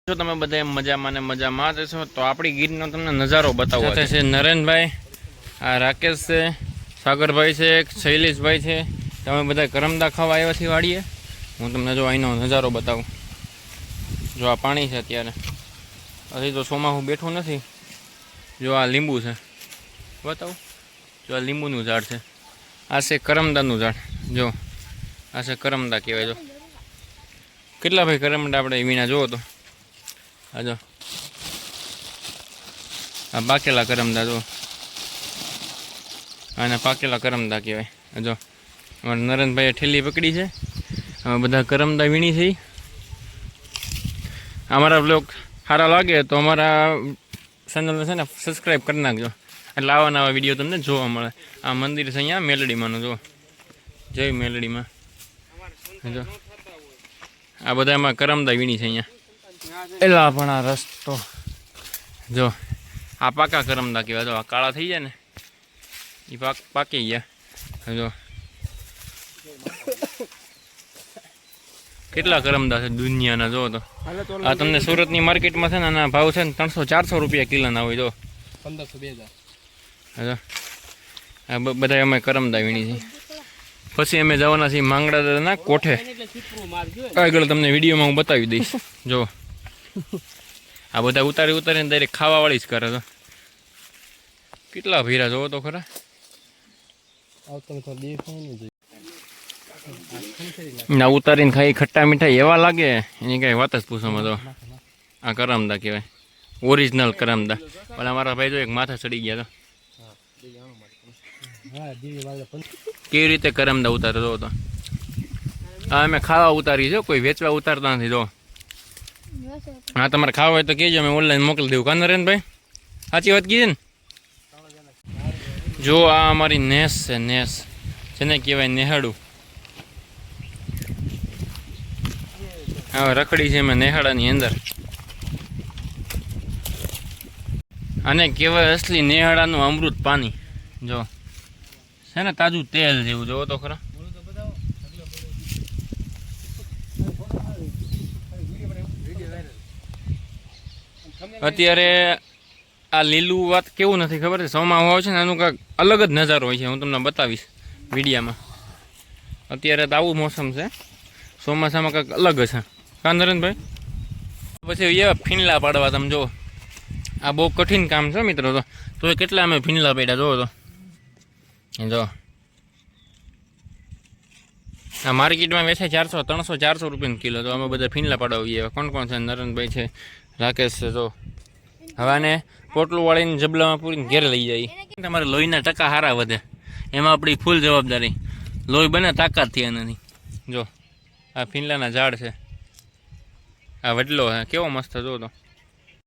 જો તમે બધા મજામાં ને મજામાં જશો તો આપણી ગીરનો તમને નજારો બતાવો છે નરેનભાઈ, આ રાકેશ છે, સાગરભાઈ છે, શૈલેષભાઈ છે. તમે બધા કરમદા ખાવા આવ્યા છીએ વાડીએ. હું તમને જો અહીંનો નજારો બતાવું. જો આ પાણી છે અત્યારે. હજી તો ચોમાસું બેઠું નથી. જો આ લીંબુ છે, બતાવું. જો આ લીંબુનું ઝાડ છે. આ છે કરમદાનું ઝાડ. જો આ છે કરમદા કહેવાય. જો કેટલા ભાઈ કરમદા આપણે વીણા જોવો તો આજો આ પાકેલા કરમદા. જો આને પાકેલા કરમદા કહેવાય. જો અમારા નરેનભાઈએ ઠેલી પકડી છે. અમે બધા કરમદા વીણી છે. અમારા બ્લોગ સારા લાગે તો અમારા ચેનલને છે ને સબસ્ક્રાઈબ કરી નાખજો, એટલે આવા નવા વિડીયો તમને જોવા મળે. આ મંદિર છે અહીંયા મેલડીમાંનું. જો જય મેલડીમાં. જો આ બધા એમાં કરમદા વીણી છે અહીંયા. એલા પણ આ રસ્તો જો આ પાકા કરમદા કહેવાય. જો આ કાળા થઈ જાય ને એ પાકી ગયા. જો કેટલા કરમદા છે દુનિયાના. જો તો આ તમને સુરતની માર્કેટમાં છે ને આના ભાવ છે ને 300-400 રૂપિયા કિલોના હોય. જો 1500-2000. આ બધા અમે કરમદા વીણી છે. પછી અમે જવાના છીએ માંગડા દાદાના કોઠે. આગળ તમને વિડીયોમાં હું બતાવી દઈશ. જો આ બધા ઉતારીને ડાયરેક્ટ ખાવાવાળી જ કરે. તો કેટલા ભીરા જોવો તો ખરા. ના ઉતારીને ખાઈ ખટ્ટા મીઠાઈ એવા લાગે એની કઈ વાત જ પૂછવામાં. તો આ કરમદા કહેવાય, ઓરિજિનલ કરમદા. પણ અમારા ભાઈ જો એક માથા ચડી ગયા. તો કેવી રીતે કરમદા ઉતારે જો તો. હા અમે ખાવા ઉતારી છે, કોઈ વેચવા ઉતારતા નથી. જો હા તમારે ખાવા હોય તો કહેજો, અમે ઓનલાઈન મોકલી દેવું. કા નરેનભાઈ સાચી વાત કીધી ને. જો આ અમારી નેસ છે, નેસ જેને કહેવાય નેહાડું. હવે રખડી છે એમાં નેહાડાની અંદર. આને કહેવાય અસલી નેહાડાનું અમૃત પાણી. જો છે ને તાજું તેલ જેવું. જોવો તો ખરા. અત્યારે આ લીલું વાત કેવું નથી ખબર છે. ચોમાસું આવે છે ને આનું કાંઈક અલગ જ નજારો હોય છે. હું તમને બતાવીશ વિડીયામાં. અત્યારે તો આવું મોસમ છે. ચોમાસામાં કાંઈક અલગ છે. કા નરેનભાઈ. પછી એવા ફીણલા પાડવા. તમે જો આ બહુ કઠિન કામ છે મિત્રો. તો કેટલા અમે ફીણલા પાડ્યા જોવો તો. જો આ માર્કેટમાં વેચાય 400-300-400 રૂપિયાનો કિલો. તો અમે બધા ફીણલા પાડવા. કોણ કોણ છે? નરેનભાઈ છે, રાકેશ છે. જો હવે આને પોટલું વાળીને જબલામાં પૂરીને ઘેર લઈ જાય. તમારે લોહીના ટકા સારા વધે, એમાં આપણી ફૂલ જવાબદારી. લોહી બને તાકાત થયા નથી. જો આ ફીણલાના ઝાડ છે. આ વડલો કેવો મસ્ત જો તો.